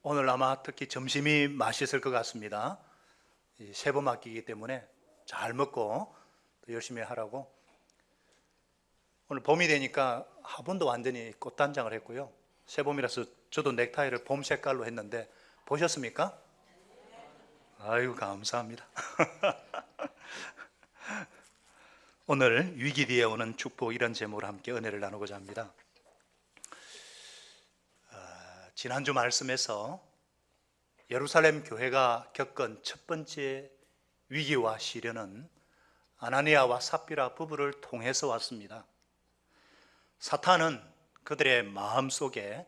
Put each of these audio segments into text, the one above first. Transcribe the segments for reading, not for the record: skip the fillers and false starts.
오늘 아마 특히 점심이 맛있을 것 같습니다. 세범학기이기 때문에 잘 먹고 또 열심히 하라고. 오늘 봄이 되니까 화분도 완전히 꽃단장을 했고요. 새봄이라서 저도 넥타이를 봄 색깔로 했는데 보셨습니까? 아유, 감사합니다. 오늘 위기 뒤에 오는 축복, 이런 제목으로 함께 은혜를 나누고자 합니다. 지난주 말씀에서 예루살렘 교회가 겪은 첫 번째 위기와 시련은 아나니아와 삽비라 부부를 통해서 왔습니다. 사탄은 그들의 마음속에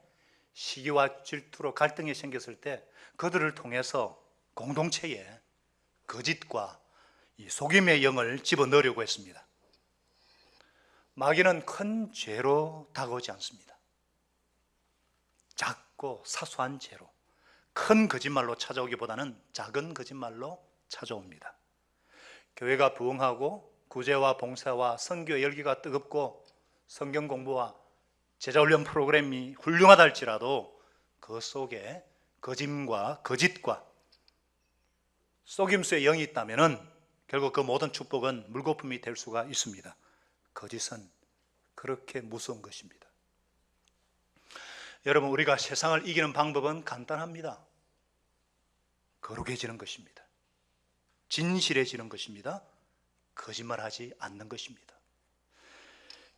시기와 질투로 갈등이 생겼을 때 그들을 통해서 공동체에 거짓과 속임의 영을 집어넣으려고 했습니다. 마귀는 큰 죄로 다가오지 않습니다. 작고 사소한 죄로, 큰 거짓말로 찾아오기보다는 작은 거짓말로 찾아옵니다. 교회가 부흥하고 구제와 봉사와 선교 열기가 뜨겁고 성경 공부와 제자훈련 프로그램이 훌륭하다 할지라도 그 속에 거짓과 속임수의 영이 있다면 결국 그 모든 축복은 물거품이 될 수가 있습니다. 거짓은 그렇게 무서운 것입니다. 여러분, 우리가 세상을 이기는 방법은 간단합니다. 거룩해지는 것입니다. 진실해지는 것입니다. 거짓말하지 않는 것입니다.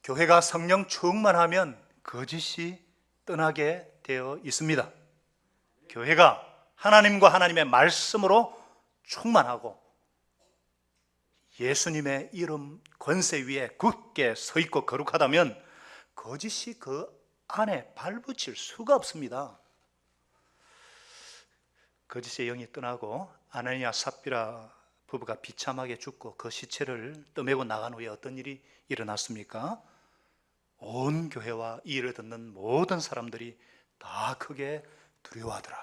교회가 성령 충만하면 거짓이 떠나게 되어 있습니다. 교회가 하나님과 하나님의 말씀으로 충만하고 예수님의 이름 권세 위에 굳게 서 있고 거룩하다면 거짓이 그 안에 발붙일 수가 없습니다. 거짓의 영이 떠나고 아나니아 삽비라 부부가 비참하게 죽고 그 시체를 떠매고 나간 후에 어떤 일이 일어났습니까? 온 교회와 이 일을 듣는 모든 사람들이 다 크게 두려워하더라.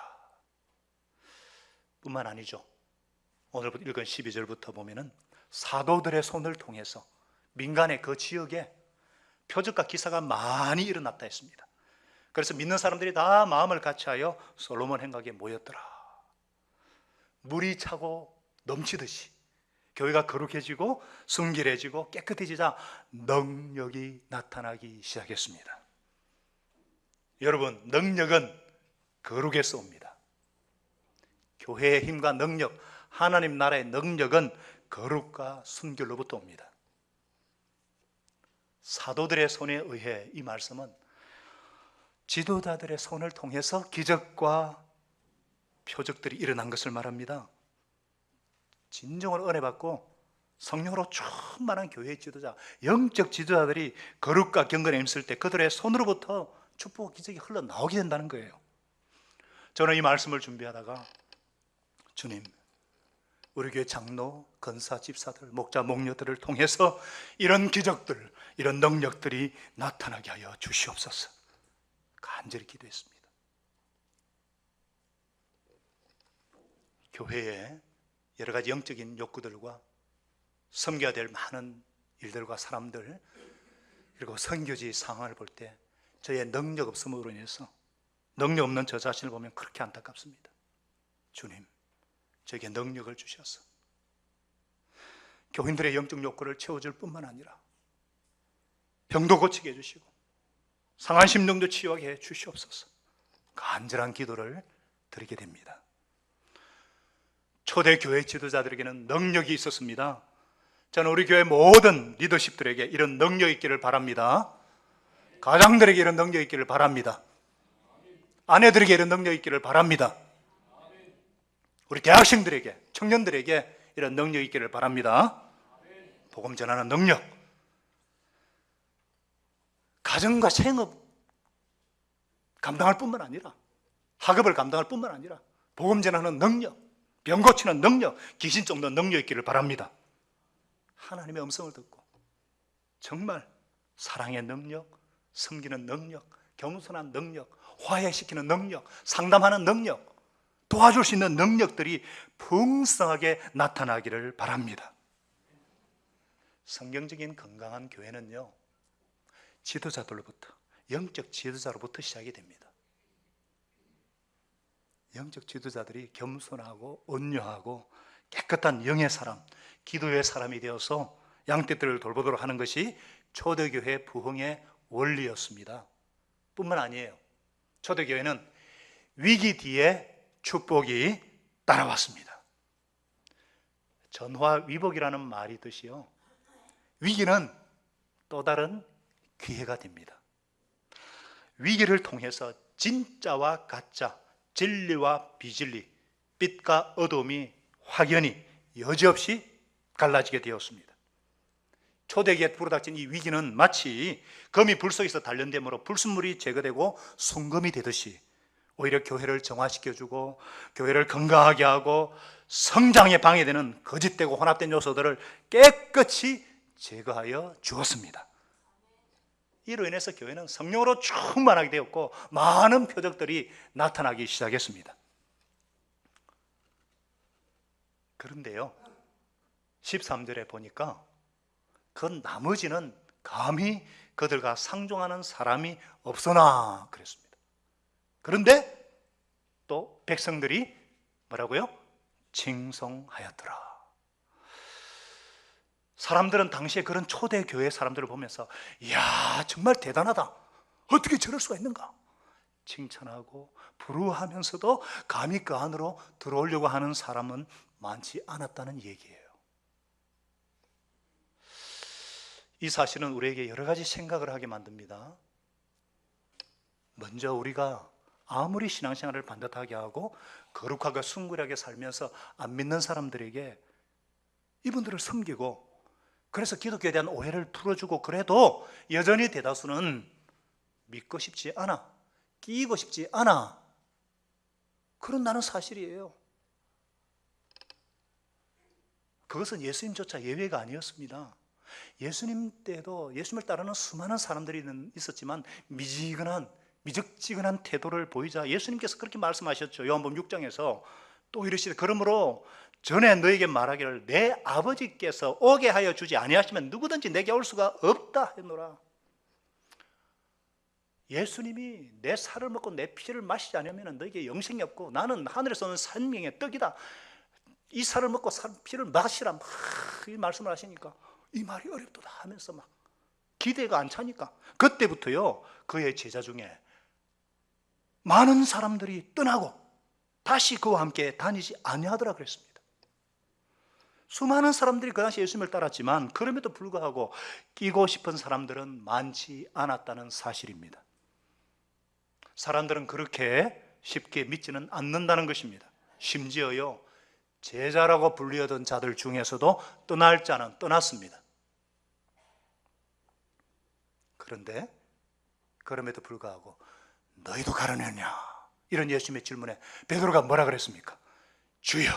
뿐만 아니죠. 오늘 읽은 12절부터 보면은 사도들의 손을 통해서 민간의 그 지역에 표적과 기사가 많이 일어났다 했습니다. 그래서 믿는 사람들이 다 마음을 같이하여 솔로몬 행각에 모였더라. 물이 차고 넘치듯이 교회가 거룩해지고 순결해지고 깨끗해지자 능력이 나타나기 시작했습니다. 여러분, 능력은 거룩에서 옵니다. 교회의 힘과 능력, 하나님 나라의 능력은 거룩과 순결로부터 옵니다. 사도들의 손에 의해 이 말씀은 지도자들의 손을 통해서 기적과 표적들이 일어난 것을 말합니다. 진정으로 은혜 받고 성령으로 충만한 교회의 지도자, 영적 지도자들이 거룩과 경건에 힘쓸 때 그들의 손으로부터 축복 기적이 흘러나오게 된다는 거예요. 저는 이 말씀을 준비하다가 주님, 우리 교회 장로, 권사, 집사들, 목자, 목녀들을 통해서 이런 기적들, 이런 능력들이 나타나게 하여 주시옵소서 간절히 기도했습니다. 교회에 여러 가지 영적인 욕구들과 섬겨야 될 많은 일들과 사람들, 그리고 선교지 상황을 볼 때 저의 능력 없음으로 인해서 능력 없는 저 자신을 보면 그렇게 안타깝습니다. 주님, 저에게 능력을 주셔서 교인들의 영적 욕구를 채워줄 뿐만 아니라 병도 고치게 해주시고 상한 심령도 치유하게 해 주시옵소서 간절한 기도를 드리게 됩니다. 초대 교회 지도자들에게는 능력이 있었습니다. 저는 우리 교회 모든 리더십들에게 이런 능력이 있기를 바랍니다. 가장들에게 이런 능력이 있기를 바랍니다. 아내들에게 이런 능력이 있기를 바랍니다. 우리 대학생들에게, 청년들에게 이런 능력이 있기를 바랍니다. 복음 전하는 능력, 가정과 생업 감당할 뿐만 아니라 학업을 감당할 뿐만 아니라 복음 전하는 능력, 병 고치는 능력, 귀신 쫓는 능력이 있기를 바랍니다. 하나님의 음성을 듣고 정말 사랑의 능력, 섬기는 능력, 겸손한 능력, 화해시키는 능력, 상담하는 능력, 도와줄 수 있는 능력들이 풍성하게 나타나기를 바랍니다. 성경적인 건강한 교회는요, 지도자들로부터, 영적 지도자로부터 시작이 됩니다. 영적 지도자들이 겸손하고 온유하고 깨끗한 영의 사람, 기도의 사람이 되어서 양떼들을 돌보도록 하는 것이 초대교회 부흥의 원리였습니다. 뿐만 아니에요. 초대교회는 위기 뒤에 축복이 따라왔습니다. 전화위복이라는 말이 뜻이요, 위기는 또 다른 기회가 됩니다. 위기를 통해서 진짜와 가짜, 진리와 비진리, 빛과 어둠이 확연히 여지없이 갈라지게 되었습니다. 초대기에 불어닥친 이 위기는 마치 검이 불 속에서 단련됨으로 불순물이 제거되고 순금이 되듯이 오히려 교회를 정화시켜주고 교회를 건강하게 하고 성장에 방해되는 거짓되고 혼합된 요소들을 깨끗이 제거하여 주었습니다. 이로 인해서 교회는 성령으로 충만하게 되었고 많은 표적들이 나타나기 시작했습니다. 그런데요, 13절에 보니까 그 나머지는 감히 그들과 상종하는 사람이 없으나 그랬습니다. 그런데 또 백성들이 뭐라고요? 칭송하였더라. 사람들은 당시에 그런 초대교회 사람들을 보면서 이야, 정말 대단하다, 어떻게 저럴 수가 있는가 칭찬하고 부러워하면서도 감히 그 안으로 들어오려고 하는 사람은 많지 않았다는 얘기예요. 이 사실은 우리에게 여러 가지 생각을 하게 만듭니다. 먼저 우리가 아무리 신앙생활을 반듯하게 하고 거룩하고 숭고하게 살면서 안 믿는 사람들에게 이분들을 섬기고 그래서 기독교에 대한 오해를 풀어주고 그래도 여전히 대다수는 믿고 싶지 않아, 끼이고 싶지 않아, 그런 사실이에요. 그것은 예수님조차 예외가 아니었습니다. 예수님 때도 예수님을 따르는 수많은 사람들이 있었지만 미적지근한 태도를 보이자 예수님께서 그렇게 말씀하셨죠. 요한복음 6장에서 또 이르시되 그러므로 전에 너에게 말하기를 내 아버지께서 오게 하여 주지 아니하시면 누구든지 내게 올 수가 없다 했노라. 예수님이 내 살을 먹고 내 피를 마시지 않으면 너에게 영생이 없고 나는 하늘에서 오는 생명의 떡이다, 이 살을 먹고 피를 마시라 막 이 말씀을 하시니까 이 말이 어렵도다 하면서 막 기대가 안 차니까 그때부터요 그의 제자 중에 많은 사람들이 떠나고 다시 그와 함께 다니지 아니하더라 그랬습니다. 수많은 사람들이 그 당시 예수님을 따랐지만 그럼에도 불구하고 끼고 싶은 사람들은 많지 않았다는 사실입니다. 사람들은 그렇게 쉽게 믿지는 않는다는 것입니다. 심지어요 제자라고 불리던 자들 중에서도 떠날 자는 떠났습니다. 그런데 그럼에도 불구하고 너희도 가려느냐 이런 예수님의 질문에 베드로가 뭐라 그랬습니까? 주여,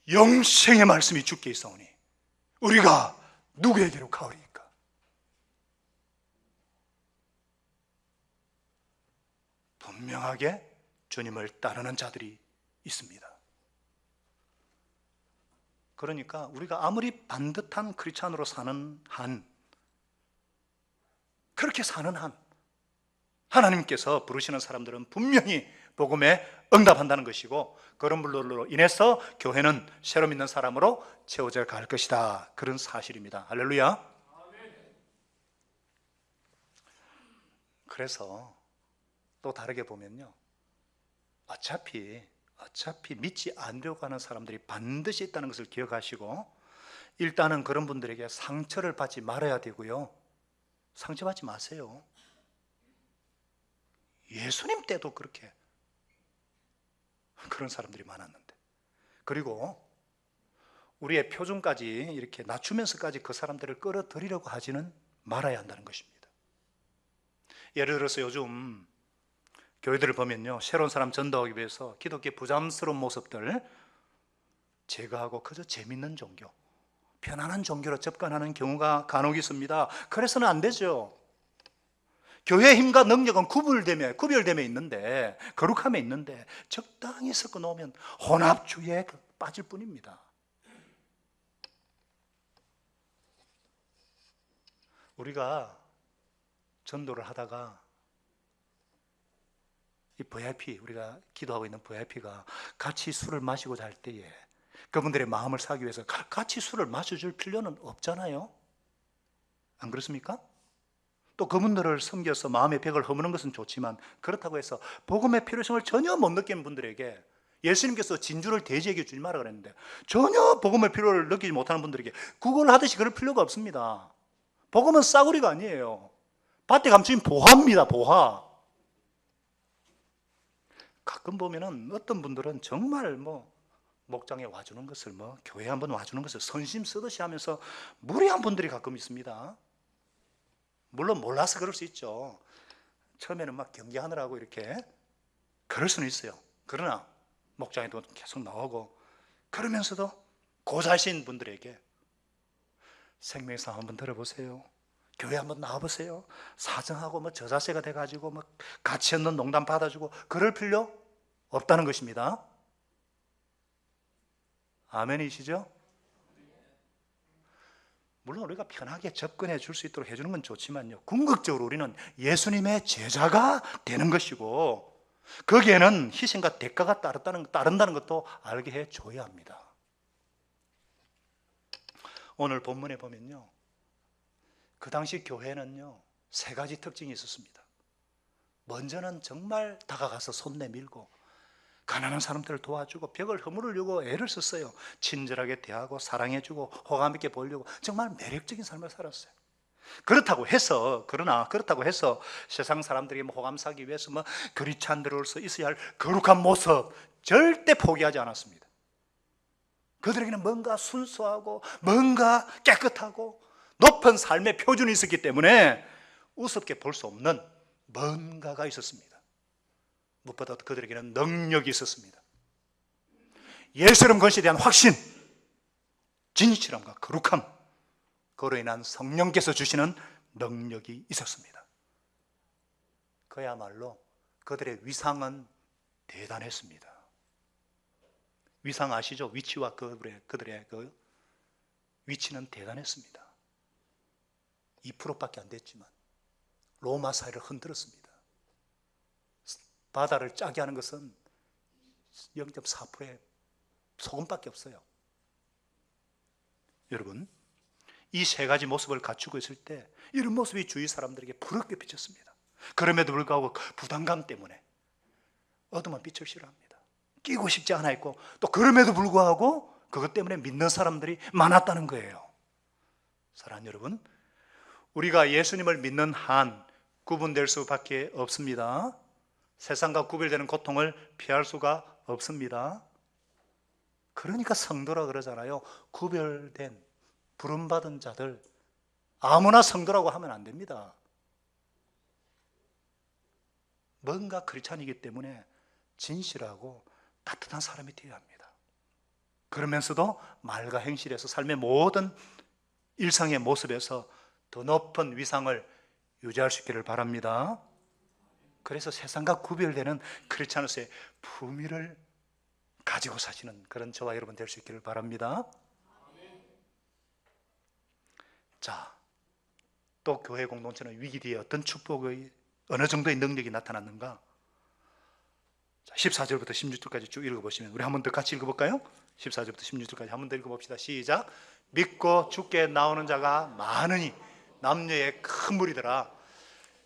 영생의 말씀이 주께 있사오니 우리가 누구에게로 가오리이까? 분명하게 주님을 따르는 자들이 있습니다. 그러니까 우리가 아무리 반듯한 크리스찬으로 사는 한, 그렇게 사는 한 하나님께서 부르시는 사람들은 분명히 복음에 응답한다는 것이고 그런 분들로 인해서 교회는 새로 믿는 사람으로 채워져 갈 것이다, 그런 사실입니다. 할렐루야. 그래서 또 다르게 보면요 어차피 믿지 않으려고 하는 사람들이 반드시 있다는 것을 기억하시고 일단은 그런 분들에게 상처를 받지 말아야 되고요, 상처받지 마세요. 예수님 때도 그렇게 그런 사람들이 많았는데, 그리고 우리의 표준까지 이렇게 낮추면서까지 그 사람들을 끌어들이려고 하지는 말아야 한다는 것입니다. 예를 들어서 요즘 교회들을 보면요 새로운 사람 전도하기 위해서 기독교의 부담스러운 모습들 제거하고 그저 재밌는 종교, 편안한 종교로 접근하는 경우가 간혹 있습니다. 그래서는 안 되죠. 교회의 힘과 능력은 구별됨에 있는데, 거룩함에 있는데 적당히 섞어 놓으면 혼합주의에 빠질 뿐입니다. 우리가 전도를 하다가 이 VIP, 우리가 기도하고 있는 VIP가 같이 술을 마시고 잘 때에 그분들의 마음을 사기 위해서 같이 술을 마셔줄 필요는 없잖아요. 안 그렇습니까? 또 그분들을 섬겨서 마음의 벽을 허무는 것은 좋지만, 그렇다고 해서 복음의 필요성을 전혀 못 느끼는 분들에게 예수님께서 진주를 돼지에게 주지 마라 그랬는데, 전혀 복음의 필요를 느끼지 못하는 분들에게 그걸 하듯이 그럴 필요가 없습니다. 복음은 싸구리가 아니에요. 밭에 감추인 보화입니다. 보화. 가끔 보면은 어떤 분들은 정말 목장에 와주는 것을, 교회 한번 와주는 것을 선심 쓰듯이 하면서 무례한 분들이 가끔 있습니다. 물론 몰라서 그럴 수 있죠. 처음에는 막 경계하느라고 이렇게 그럴 수는 있어요. 그러나 목장에도 계속 나오고, 그러면서도 고자신 분들에게 생명상 한번 들어보세요, 교회 한번 나와보세요, 사정하고 저자세가 돼가지고 가치 없는 농담 받아주고 그럴 필요 없다는 것입니다. 아멘이시죠? 물론 우리가 편하게 접근해 줄 수 있도록 해주는 건 좋지만요, 궁극적으로 우리는 예수님의 제자가 되는 것이고, 거기에는 희생과 대가가 따른다는 것도 알게 해줘야 합니다. 오늘 본문에 보면요, 그 당시 교회는요 3가지 특징이 있었습니다. 먼저는 정말 다가가서 손 내밀고 가난한 사람들을 도와주고 벽을 허물으려고 애를 썼어요. 친절하게 대하고 사랑해주고 호감 있게 보이려고 정말 매력적인 삶을 살았어요. 그렇다고 해서 세상 사람들이 호감 사기 위해서 그리스도인으로서 있어야 할 거룩한 모습 절대 포기하지 않았습니다. 그들에게는 뭔가 순수하고 뭔가 깨끗하고 높은 삶의 표준이 있었기 때문에 우습게 볼 수 없는 뭔가가 있었습니다. 무엇보다 그들에게는 능력이 있었습니다. 예수님 권세에 대한 확신, 진실함과 거룩함, 그로 인한 성령께서 주시는 능력이 있었습니다. 그야말로 그들의 위상은 대단했습니다. 위상 아시죠? 위치와 그들의 그 위치는 대단했습니다. 2%밖에 안 됐지만 로마 사회를 흔들었습니다. 바다를 짜게 하는 것은 0.4%의 소금밖에 없어요. 여러분, 이 3가지 모습을 갖추고 있을 때 이런 모습이 주위 사람들에게 부럽게 비쳤습니다. 그럼에도 불구하고 부담감 때문에 어두운 빛을 싫어합니다. 끼고 싶지 않아 있고, 또 그럼에도 불구하고 그것 때문에 믿는 사람들이 많았다는 거예요. 사랑하는 여러분, 우리가 예수님을 믿는 한 구분될 수밖에 없습니다. 세상과 구별되는 고통을 피할 수가 없습니다. 그러니까 성도라 그러잖아요. 구별된, 부름받은 자들, 아무나 성도라고 하면 안 됩니다. 뭔가 크리스찬이기 때문에 진실하고 따뜻한 사람이 되어야 합니다. 그러면서도 말과 행실에서 삶의 모든 일상의 모습에서 더 높은 위상을 유지할 수 있기를 바랍니다. 그래서 세상과 구별되는 크리스찬으로서의 품위를 가지고 사시는 그런 저와 여러분 될 수 있기를 바랍니다. 자, 또 교회 공동체는 위기 뒤에 어떤 축복의 어느 정도의 능력이 나타났는가? 14절부터 16절까지 쭉 읽어보시면, 우리 한 번 더 같이 읽어볼까요? 14절부터 16절까지 한 번 더 읽어봅시다. 시작. 믿고 주께 나오는 자가 많으니 남녀의 큰 무리더라.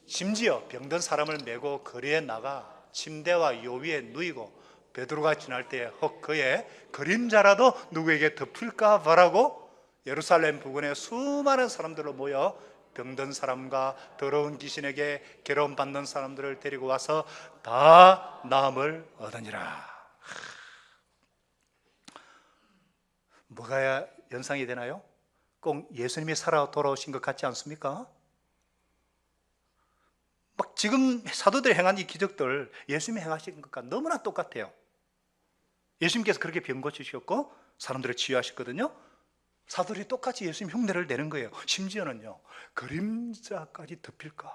심지어 병든 사람을 메고 거리에 나가 침대와 요 위에 누이고 베드로가 지날 때에 혹 그의 그림자라도 누구에게 덮을까 보라고 예루살렘 부근에 수많은 사람들로 모여 병든 사람과 더러운 귀신에게 괴로움 받는 사람들을 데리고 와서 다 나음을 얻으니라. 뭐가 연상이 되나요? 꼭 예수님이 살아 돌아오신 것 같지 않습니까? 막 지금 사도들이 행한 이 기적들 예수님이 행하신 것과 너무나 똑같아요. 예수님께서 그렇게 병 고치셨고 사람들을 치유하셨거든요. 사도들이 똑같이 예수님 흉내를 내는 거예요. 심지어는요, 그림자까지 덮일까요?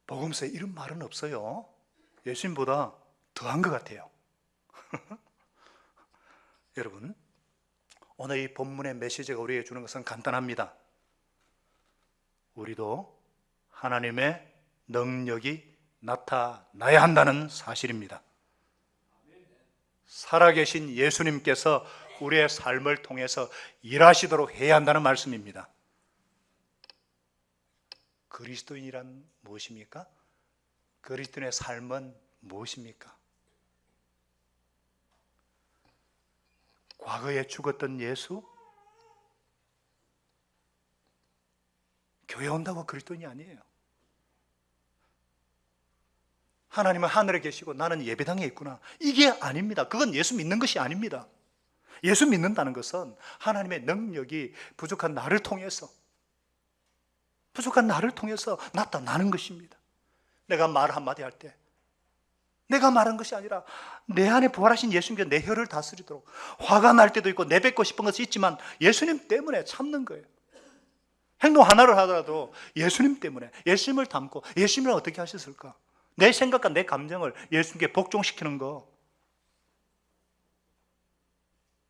복음서에 이런 말은 없어요. 예수님보다 더한 것 같아요. 여러분, 오늘 이 본문의 메시지가 우리에게 주는 것은 간단합니다. 우리도 하나님의 능력이 나타나야 한다는 사실입니다. 살아계신 예수님께서 우리의 삶을 통해서 일하시도록 해야 한다는 말씀입니다. 그리스도인이란 무엇입니까? 그리스도인의 삶은 무엇입니까? 과거에 죽었던 예수? 교회 온다고 그리스도인이 아니에요. 하나님은 하늘에 계시고 나는 예배당에 있구나. 이게 아닙니다. 그건 예수 믿는 것이 아닙니다. 예수 믿는다는 것은 하나님의 능력이 부족한 나를 통해서 나타나는 것입니다. 내가 말 한마디 할 때 내가 말한 것이 아니라 내 안에 부활하신 예수님께서 내 혀를 다스리도록, 화가 날 때도 있고 내뱉고 싶은 것이 있지만 예수님 때문에 참는 거예요. 행동 하나를 하더라도 예수님 때문에, 예수님을 닮고, 예수님을 어떻게 하셨을까? 내 생각과 내 감정을 예수님께 복종시키는 거.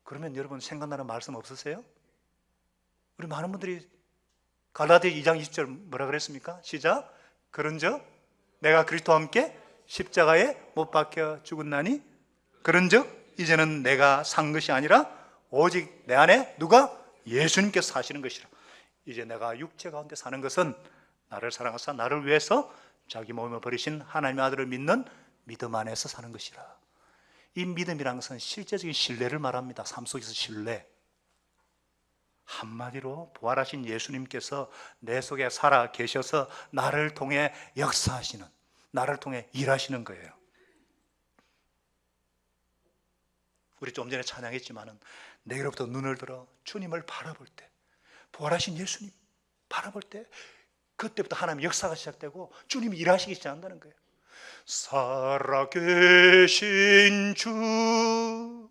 그러면 여러분 생각나는 말씀 없으세요? 우리 많은 분들이 갈라디아 2장 20절 뭐라 그랬습니까? 시작. 그런즉 내가 그리스도와 함께 십자가에 못 박혀 죽었나니 그런즉 이제는 내가 산 것이 아니라 오직 내 안에 누가? 예수님께서 사시는 것이라. 이제 내가 육체 가운데 사는 것은 나를 사랑하사 나를 위해서 자기 몸을 버리신 하나님의 아들을 믿는 믿음 안에서 사는 것이라. 이 믿음이란 것은 실제적인 신뢰를 말합니다. 삶 속에서 신뢰. 한마디로 부활하신 예수님께서 내 속에 살아 계셔서 나를 통해 역사하시는, 나를 통해 일하시는 거예요. 우리 좀 전에 찬양했지만은 내게로부터 눈을 들어 주님을 바라볼 때, 부활하신 예수님 바라볼 때 그때부터 하나님의 역사가 시작되고 주님이 일하시기 시작한다는 거예요. 살아계신 주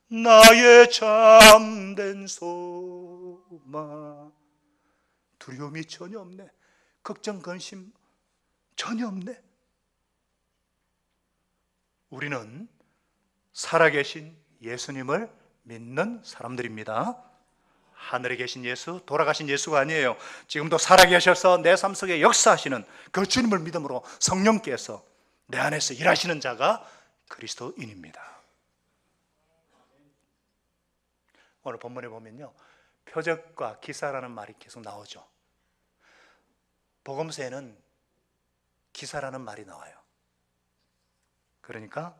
나의 참된 소망, 두려움이 전혀 없네. 걱정 근심 전혀 없네. 우리는 살아계신 예수님을 믿는 사람들입니다. 하늘에 계신 예수, 돌아가신 예수가 아니에요. 지금도 살아계셔서 내 삶 속에 역사하시는 그 주님을 믿음으로 성령께서 내 안에서 일하시는 자가 그리스도인입니다. 오늘 본문에 보면요, 표적과 기사라는 말이 계속 나오죠. 복음서에는 기사라는 말이 나와요. 그러니까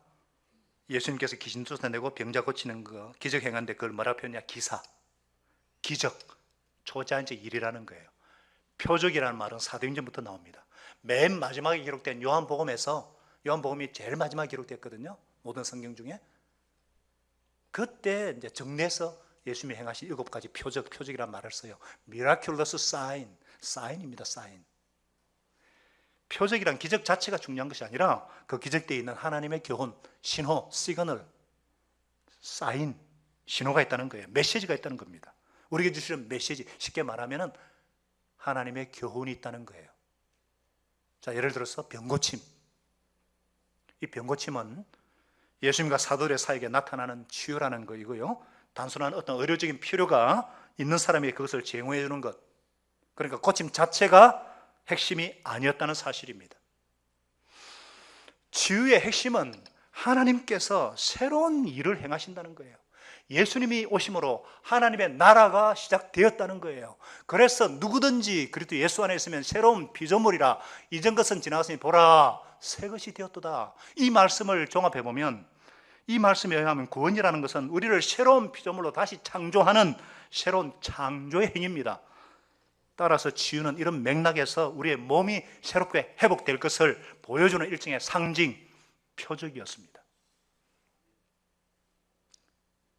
예수님께서 귀신 쫓아내고 병자 고치는 거, 기적 행하는데 그걸 뭐라 표현이냐? 기사, 기적, 초자연적 일이라는 거예요. 표적이라는 말은 사도행전부터 나옵니다. 맨 마지막에 기록된 요한복음에서, 요한복음이 제일 마지막에 기록됐거든요. 모든 성경 중에. 그때 이제 정리해서 예수님이 행하신 7가지 표적이라는 말을 써요. Miraculous sign, 사인입니다. 사인. 표적이란 기적 자체가 중요한 것이 아니라 그 기적대에 있는 하나님의 교훈, 신호, 시그널, 사인, 신호가 있다는 거예요. 메시지가 있다는 겁니다. 우리에게 주시는 메시지, 쉽게 말하면 하나님의 교훈이 있다는 거예요. 자, 예를 들어서 병고침. 이 병고침은 예수님과 사도들의 사이에 나타나는 치유라는 거이고요, 단순한 어떤 의료적인 필요가 있는 사람에게 그것을 제공해 주는 것, 그러니까 고침 자체가 핵심이 아니었다는 사실입니다. 치유의 핵심은 하나님께서 새로운 일을 행하신다는 거예요. 예수님이 오심으로 하나님의 나라가 시작되었다는 거예요. 그래서 누구든지 그리스도 예수 안에 있으면 새로운 피조물이라, 이전 것은 지나갔으니 보라 새 것이 되었도다. 이 말씀을 종합해 보면, 이 말씀에 의하면 구원이라는 것은 우리를 새로운 피조물로 다시 창조하는 새로운 창조의 행위입니다. 따라서 치유는 이런 맥락에서 우리의 몸이 새롭게 회복될 것을 보여주는 일종의 상징, 표적이었습니다.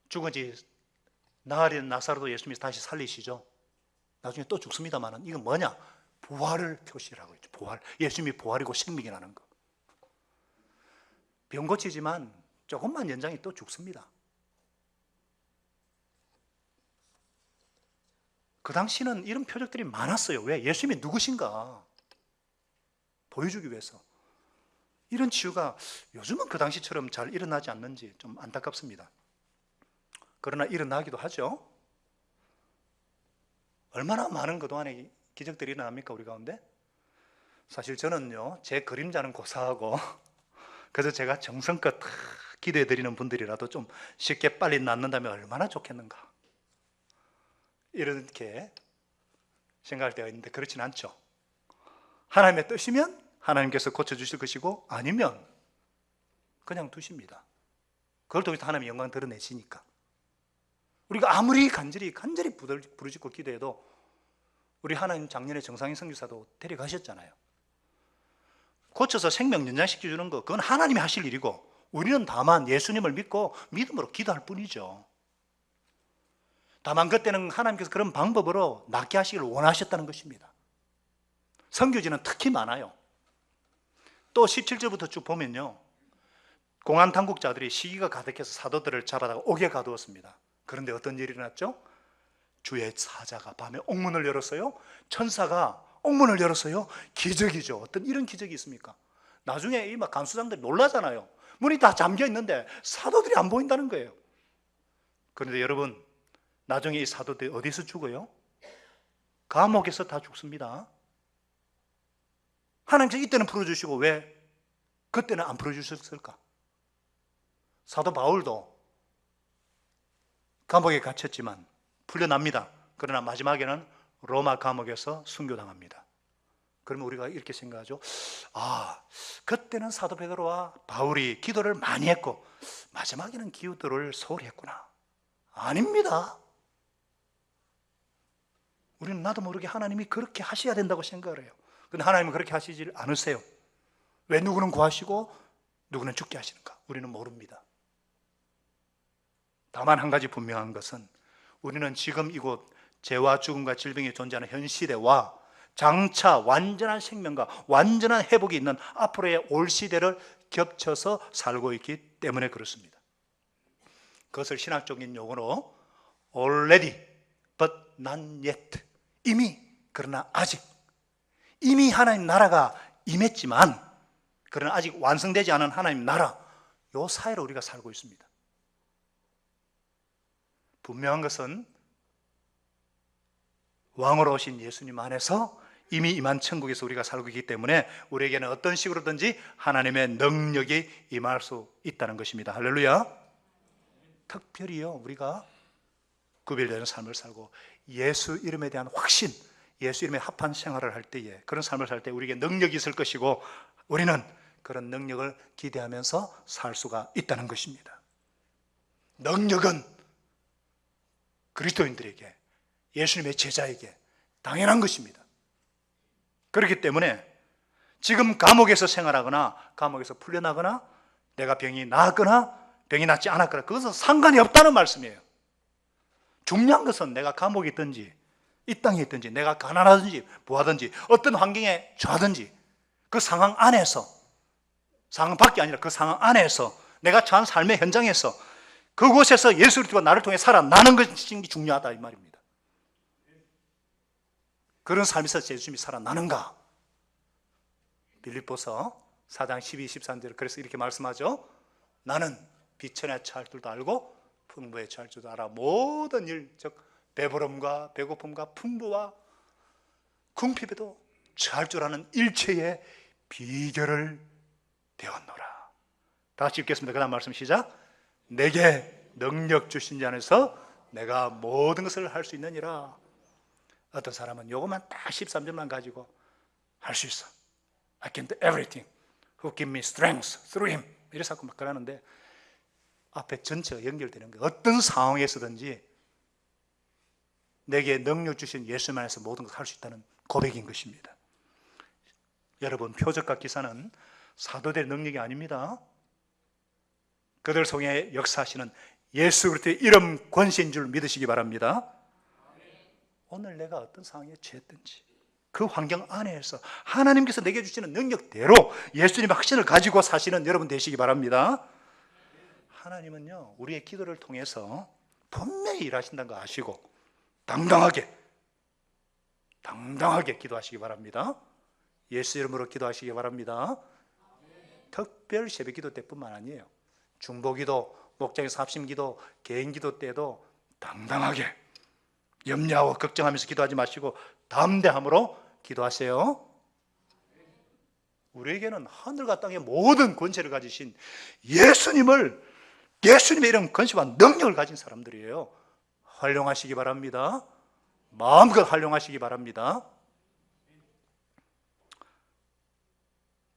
죽은 지 나흘인 나사로도 예수님이 다시 살리시죠. 나중에 또 죽습니다만 이건 뭐냐? 부활을 표시라고 했죠. 부활. 예수님이 부활이고 생명이라는 거. 병 고치지만 조금만 연장이 또 죽습니다. 그 당시는 이런 표적들이 많았어요. 왜? 예수님이 누구신가 보여주기 위해서. 이런 치유가 요즘은 그 당시처럼 잘 일어나지 않는지 좀 안타깝습니다. 그러나 일어나기도 하죠. 얼마나 많은 그동안에 기적들이 일어납니까, 우리 가운데? 사실 저는요, 제 그림자는 고사하고 그래서 제가 정성껏 기도해 드리는 분들이라도 좀 쉽게 빨리 낫는다면 얼마나 좋겠는가, 이렇게 생각할 때가 있는데 그렇진 않죠. 하나님의 뜻이면 하나님께서 고쳐주실 것이고, 아니면 그냥 두십니다. 그걸 통해서 하나님의 영광 드러내시니까. 우리가 아무리 간절히 부르짖고 기도해도, 우리 하나님 작년에 정상인 선교사도 데려가셨잖아요. 고쳐서 생명 연장시켜주는 거, 그건 하나님이 하실 일이고, 우리는 다만 예수님을 믿고 믿음으로 기도할 뿐이죠. 다만 그때는 하나님께서 그런 방법으로 낫게 하시기를 원하셨다는 것입니다. 선교지는 특히 많아요. 또 17절부터 쭉 보면요, 공안 당국자들이 시기가 가득해서 사도들을 잡아다가 옥에 가두었습니다. 그런데 어떤 일이 일어났죠? 주의 사자가 밤에 옥문을 열었어요. 천사가 옥문을 열었어요. 기적이죠. 어떤 이런 기적이 있습니까? 나중에 이 막 간수장들이 놀라잖아요. 문이 다 잠겨 있는데 사도들이 안 보인다는 거예요. 그런데 여러분, 나중에 이 사도들이 어디서 죽어요? 감옥에서 다 죽습니다. 하나님께서 이때는 풀어주시고 왜 그때는 안 풀어주셨을까? 사도 바울도 감옥에 갇혔지만 풀려납니다. 그러나 마지막에는 로마 감옥에서 순교당합니다. 그러면 우리가 이렇게 생각하죠. 아, 그때는 사도 베드로와 바울이 기도를 많이 했고 마지막에는 기도를 소홀히 했구나. 아닙니다. 우리는 나도 모르게 하나님이 그렇게 하셔야 된다고 생각을 해요. 그런데 하나님은 그렇게 하시지 않으세요. 왜 누구는 구하시고 누구는 죽게 하시는가? 우리는 모릅니다. 다만 한 가지 분명한 것은, 우리는 지금 이곳 죄와 죽음과 질병이 존재하는 현 시대와 장차 완전한 생명과 완전한 회복이 있는 앞으로의 올 시대를 겹쳐서 살고 있기 때문에 그렇습니다. 그것을 신학적인 용어로 already but not yet, 이미 그러나 아직, 이미 하나님 나라가 임했지만 그러나 아직 완성되지 않은 하나님 나라, 요 사이로 우리가 살고 있습니다. 분명한 것은 왕으로 오신 예수님 안에서 이미 임한 천국에서 우리가 살고 있기 때문에 우리에게는 어떤 식으로든지 하나님의 능력이 임할 수 있다는 것입니다. 할렐루야. 특별히요, 우리가 구별되는 삶을 살고 예수 이름에 대한 확신, 예수 이름에 합한 생활을 할 때에, 그런 삶을 살 때 우리에게 능력이 있을 것이고 우리는 그런 능력을 기대하면서 살 수가 있다는 것입니다. 능력은 그리스도인들에게, 예수님의 제자에게 당연한 것입니다. 그렇기 때문에 지금 감옥에서 생활하거나 감옥에서 풀려나거나 내가 병이 나았거나 병이 낫지 않았거나 그것은 상관이 없다는 말씀이에요. 중요한 것은 내가 감옥에 있든지 이 땅에 있든지 내가 가난하든지 부하든지 어떤 환경에 처하든지 그 상황 안에서, 상황 밖이 아니라 그 상황 안에서 내가 처한 삶의 현장에서 그곳에서 예수 그리스도가 나를 통해 살아나는 것이 중요하다 이 말입니다. 그런 삶에서 예수님이 살아나는가? 빌립보서 4장 12, 13절 그래서 이렇게 말씀하죠. 나는 비천에 처할 줄도 알고 풍부에 처할 줄도 알아. 모든 일, 즉 배부름과 배고픔과 풍부와 궁핍에도 처할 줄 아는 일체의 비결을 배웠노라. 다 같이 읽겠습니다. 그 다음 말씀 시작. 내게 능력 주신 자 안에서 내가 모든 것을 할 수 있느니라. 어떤 사람은 요것만 딱 13절만 가지고 할 수 있어. I can do everything who give me strength through him. 이래서 막 그러는데 앞에 전체가 연결되는 거예요. 어떤 상황에서든지 내게 능력 주신 예수님 안에서 모든 것을 할 수 있다는 고백인 것입니다. 여러분, 표적과 기사는 사도들의 능력이 아닙니다. 그들 속에 역사하시는 예수 그리스도의 이름 권세인 줄 믿으시기 바랍니다. 오늘 내가 어떤 상황에 처했든지 그 환경 안에서 하나님께서 내게 주시는 능력대로 예수님의 확신을 가지고 사시는 여러분 되시기 바랍니다. 하나님은요, 우리의 기도를 통해서 분명히 일하신다는 거 아시고 당당하게 기도하시기 바랍니다. 예수 이름으로 기도하시기 바랍니다. 특별 새벽 기도 때뿐만 아니에요. 중보기도, 목장에서 합심기도, 개인기도 때도 당당하게 염려하고 걱정하면서 기도하지 마시고 담대함으로 기도하세요. 우리에게는 하늘과 땅의 모든 권세를 가지신 예수님의 이런 권세와 능력을 가진 사람들이에요. 활용하시기 바랍니다. 마음껏 활용하시기 바랍니다.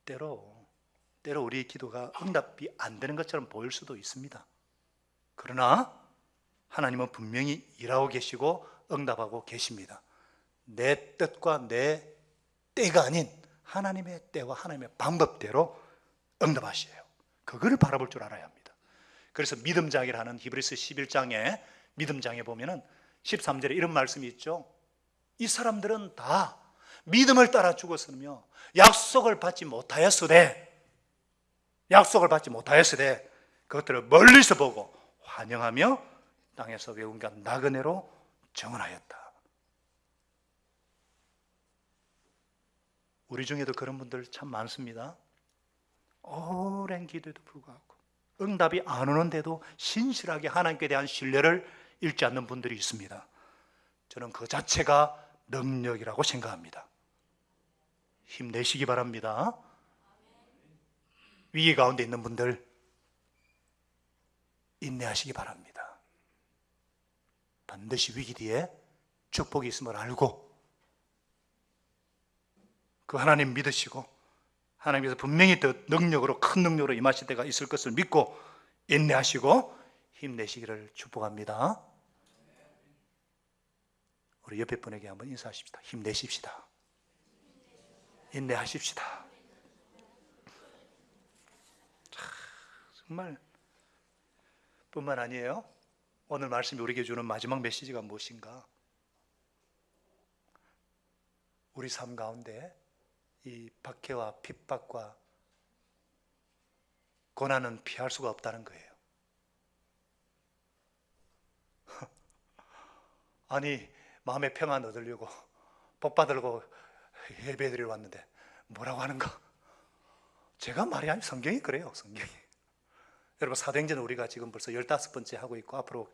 때로 우리의 기도가 응답이 안 되는 것처럼 보일 수도 있습니다. 그러나 하나님은 분명히 일하고 계시고 응답하고 계십니다. 내 뜻과 내 때가 아닌 하나님의 때와 하나님의 방법대로 응답하셔요. 그걸 바라볼 줄 알아야 합니다. 그래서 믿음장애를 하는 히브리서 11장에 믿음장애 보면은 13절에 이런 말씀이 있죠. 이 사람들은 다 믿음을 따라 죽었으며 약속을 받지 못하였으되 그것들을 멀리서 보고 환영하며 땅에서 외운과 나그네로 정언하였다. 우리 중에도 그런 분들 참 많습니다. 오랜 기도에도 불구하고 응답이 안 오는데도 신실하게 하나님께 대한 신뢰를 잃지 않는 분들이 있습니다. 저는 그 자체가 능력이라고 생각합니다. 힘내시기 바랍니다. 위기 가운데 있는 분들 인내하시기 바랍니다. 반드시 위기 뒤에 축복이 있음을 알고 그 하나님 믿으시고 하나님께서 분명히 더 능력으로 큰 능력으로 임하실 때가 있을 것을 믿고 인내하시고 힘내시기를 축복합니다. 우리 옆에 분에게 한번 인사하십시다. 힘내십시다. 인내하십시다. 정말 뿐만 아니에요. 오늘 말씀이 우리에게 주는 마지막 메시지가 무엇인가? 우리 삶 가운데 이 박해와 핍박과 고난은 피할 수가 없다는 거예요. 아니 마음의 평안 얻으려고 복 받으려고 예배드리러 왔는데 뭐라고 하는가? 제가 말이 아니고 성경이 그래요. 성경이. 여러분 사도행전 우리가 지금 벌써 15번째 하고 있고 앞으로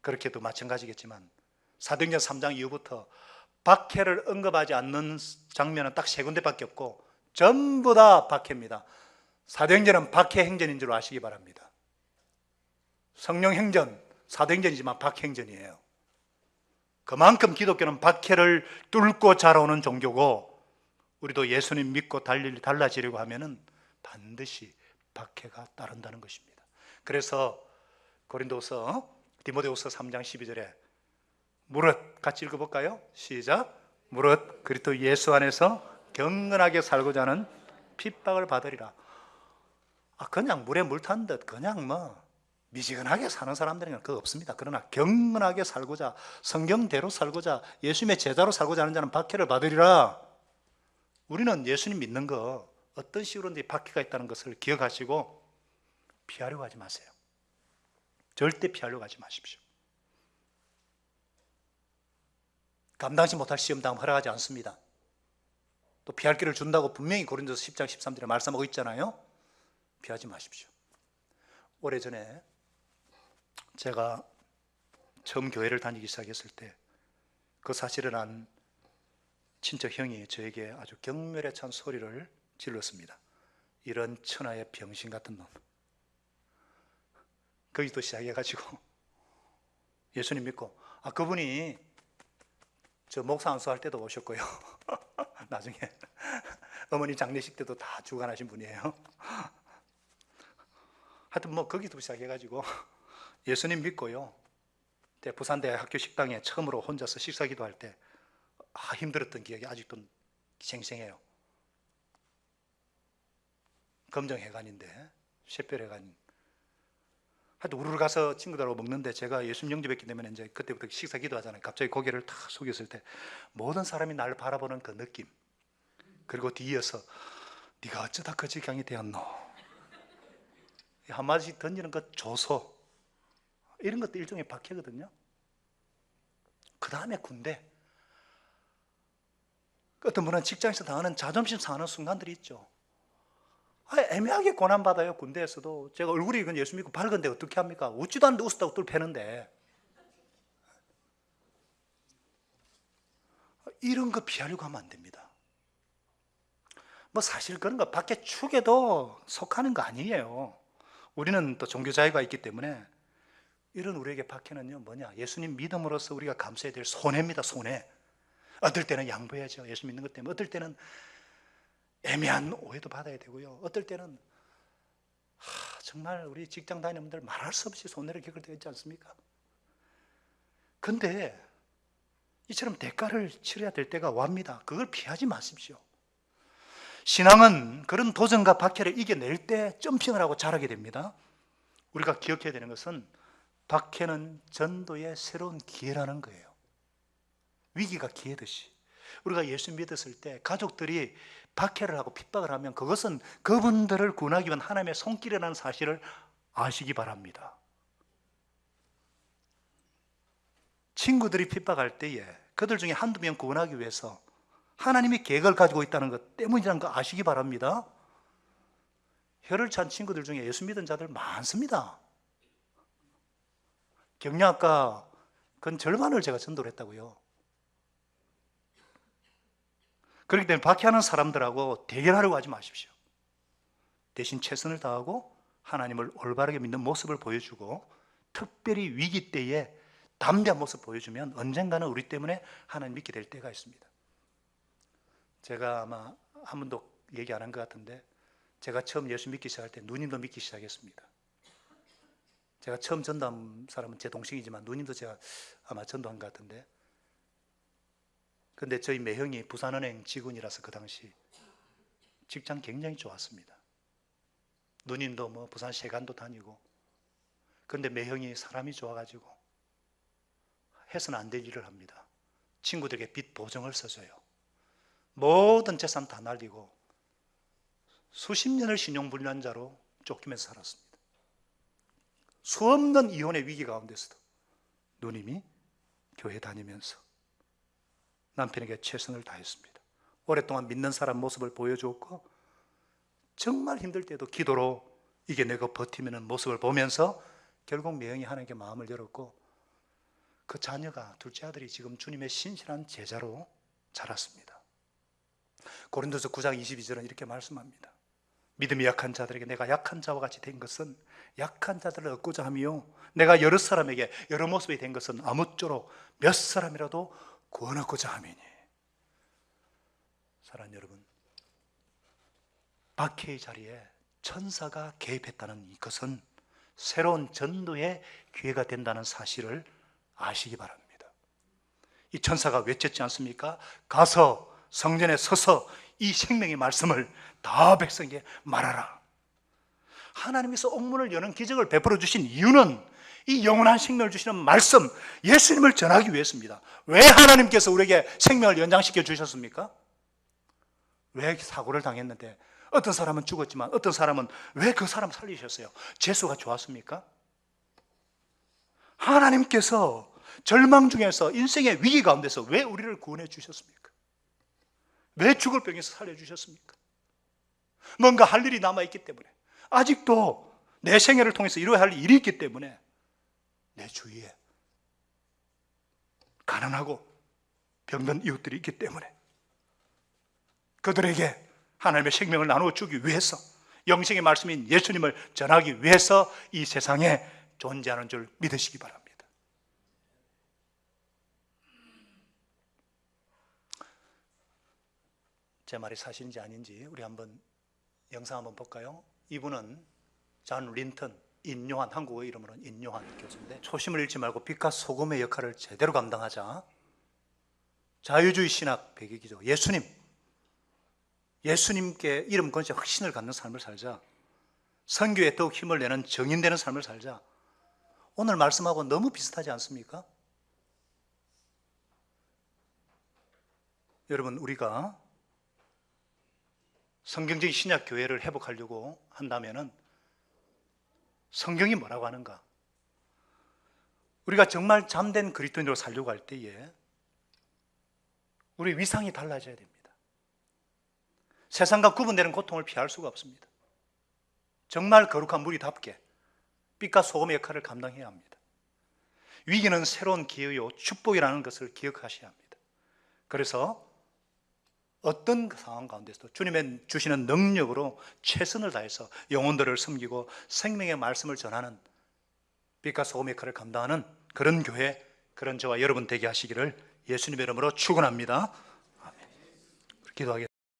그렇게도 마찬가지겠지만 사도행전 3장 이후부터 박해를 언급하지 않는 장면은 딱 3군데밖에 없고 전부 다 박해입니다. 사도행전은 박해 행전인 줄 아시기 바랍니다. 성령 행전, 사도행전이지만 박해 행전이에요. 그만큼 기독교는 박해를 뚫고 자라오는 종교고 우리도 예수님 믿고 달라지려고 하면은 반드시 박해가 따른다는 것입니다. 그래서 디모데후서 3장 12절에 무릇 같이 읽어볼까요? 시작. 무릇 그리스도 예수 안에서 경건하게 살고자 하는 핍박을 받으리라. 그냥 물에 물 탄 듯 그냥 미지근하게 사는 사람들은 그거 없습니다. 그러나 경건하게 살고자 성경대로 살고자 예수님의 제자로 살고자 하는 자는 박해를 받으리라. 우리는 예수님 믿는 거 어떤 식으로든지 박해가 있다는 것을 기억하시고 피하려고 하지 마세요. 절대 피하려고 하지 마십시오. 감당하지 못할 시험당 허락하지 않습니다. 또 피할 길을 준다고 분명히 고린도서 10장 13절에 말씀하고 있잖아요. 피하지 마십시오. 오래전에 제가 처음 교회를 다니기 시작했을 때 그 사실을 안 친척 형이 저에게 아주 경멸에 찬 소리를 질렀습니다. 이런 천하의 병신 같은 놈. 거기서 시작해가지고 예수님 믿고 그분이 저 목사 안수할 때도 오셨고요. 나중에 어머니 장례식 때도 다 주관하신 분이에요. 하여튼 거기서 시작해가지고 예수님 믿고요. 부산대 학교 식당에 처음으로 혼자서 식사 기도할 때 힘들었던 기억이 아직도 생생해요. 검정해관인데 샛별해관. 하여튼 우르르 가서 친구들하고 먹는데 제가 예수님 영접했기 때문에 이제 그때부터 식사 기도하잖아요. 갑자기 고개를 탁 숙였을 때 모든 사람이 나를 바라보는 그 느낌, 그리고 뒤이어서 네가 어쩌다 그 지경이 되었노, 한마디씩 던지는 그 조소, 이런 것도 일종의 박해거든요. 그 다음에 군대. 어떤 분은 직장에서 당하는 자존심 상하는 순간들이 있죠. 애매하게 고난받아요. 군대에서도. 제가 얼굴이 이건 예수 믿고 밝은데 어떻게 합니까? 웃지도 않는데 웃었다고 뚫 패는데. 이런 거 피하려고 하면 안 됩니다. 뭐 사실 그런 거 밖에 축에도 속하는 거 아니에요. 우리는 또 종교 자유가 있기 때문에 이런 우리에게 박해는요 뭐냐, 예수님 믿음으로써 우리가 감수해야 될 손해입니다. 손해. 어떨 때는 양보해야죠. 예수 믿는 것 때문에. 어떨 때는 애매한 오해도 받아야 되고요. 어떨 때는 정말 우리 직장 다니는 분들 말할 수 없이 손해를 겪을 때가 있지 않습니까? 근데 이처럼 대가를 치러야 될 때가 옵니다. 그걸 피하지 마십시오. 신앙은 그런 도전과 박해를 이겨낼 때 점핑을 하고 자라게 됩니다. 우리가 기억해야 되는 것은 박해는 전도의 새로운 기회라는 거예요. 위기가 기회듯이. 우리가 예수 믿었을 때 가족들이 박해를 하고 핍박을 하면 그것은 그분들을 구원하기 위한 하나님의 손길이라는 사실을 아시기 바랍니다. 친구들이 핍박할 때에 그들 중에 한두 명 구원하기 위해서 하나님이 계획을 가지고 있다는 것 때문이라는 거 아시기 바랍니다. 혀를 찬 친구들 중에 예수 믿은 자들 많습니다. 격려학과 그 절반을 제가 전도를 했다고요. 그렇기 때문에 박해하는 사람들하고 대결하려고 하지 마십시오. 대신 최선을 다하고 하나님을 올바르게 믿는 모습을 보여주고, 특별히 위기 때에 담대한 모습 보여주면 언젠가는 우리 때문에 하나님 믿게 될 때가 있습니다. 제가 아마 한 번도 얘기 안 한 것 같은데, 제가 처음 예수 믿기 시작할 때 누님도 믿기 시작했습니다. 제가 처음 전도한 사람은 제 동생이지만 누님도 제가 아마 전도한 것 같은데, 근데 저희 매형이 부산은행 직원이라서 그 당시 직장 굉장히 좋았습니다. 누님도 뭐 부산 세관도 다니고. 그런데 매형이 사람이 좋아가지고 해서는 안 될 일을 합니다. 친구들에게 빚 보증을 써줘요. 모든 재산 다 날리고 수십 년을 신용불량자로 쫓기면서 살았습니다. 수없는 이혼의 위기 가운데서도 누님이 교회 다니면서 남편에게 최선을 다했습니다. 오랫동안 믿는 사람 모습을 보여주었고, 정말 힘들 때도 기도로 이겨내고 버티는 모습을 보면서 결국 매형이 하나님께 마음을 열었고, 그 자녀가, 둘째 아들이 지금 주님의 신실한 제자로 자랐습니다. 고린도서 9장 22절은 이렇게 말씀합니다. 믿음이 약한 자들에게 내가 약한 자와 같이 된 것은 약한 자들을 얻고자 하며, 내가 여러 사람에게 여러 모습이 된 것은 아무쪼록 몇 사람이라도 구원 얻고자 함이니. 사랑하는 여러분, 박해의 자리에 천사가 개입했다는 이것은 새로운 전도의 기회가 된다는 사실을 아시기 바랍니다. 이 천사가 외쳤지 않습니까? 가서 성전에 서서 이 생명의 말씀을 다 백성에게 말하라. 하나님께서 옥문을 여는 기적을 베풀어 주신 이유는 이 영원한 생명을 주시는 말씀, 예수님을 전하기 위해서입니다. 왜 하나님께서 우리에게 생명을 연장시켜 주셨습니까? 왜 사고를 당했는데 어떤 사람은 죽었지만 어떤 사람은 왜 그 사람 살리셨어요? 재수가 좋았습니까? 하나님께서 절망 중에서 인생의 위기 가운데서 왜 우리를 구원해 주셨습니까? 왜 죽을 병에서 살려주셨습니까? 뭔가 할 일이 남아있기 때문에, 아직도 내 생애를 통해서 이루어야 할 일이 있기 때문에, 내 주위에 가난하고 병든 이웃들이 있기 때문에 그들에게 하나님의 생명을 나누어 주기 위해서, 영생의 말씀인 예수님을 전하기 위해서 이 세상에 존재하는 줄 믿으시기 바랍니다. 제 말이 사실인지 아닌지 우리 한번 영상 한번 볼까요? 이분은 존 린턴, 인요한, 한국어 이름으로는 인요한 교수인데, 초심을 잃지 말고 빛과 소금의 역할을 제대로 감당하자. 자유주의 신학 배경이죠. 예수님께 이름 건체 확신을 갖는 삶을 살자. 선교에 더욱 힘을 내는 정인되는 삶을 살자. 오늘 말씀하고 너무 비슷하지 않습니까? 여러분, 우리가 성경적인 신약 교회를 회복하려고 한다면은 성경이 뭐라고 하는가? 우리가 정말 참된 그리스도인으로 살려고 할 때에 우리 위상이 달라져야 됩니다. 세상과 구분되는 고통을 피할 수가 없습니다. 정말 거룩한 무리답게 빛과 소금의 역할을 감당해야 합니다. 위기는 새로운 기회요 축복이라는 것을 기억하셔야 합니다. 그래서 어떤 그 상황 가운데서도 주님의 주시는 능력으로 최선을 다해서 영혼들을 섬기고 생명의 말씀을 전하는 빛과 소금의 역할을 감당하는 그런 교회, 그런 저와 여러분 되게 하시기를 예수님의 이름으로 축원합니다. 아멘. 기도하겠습니다.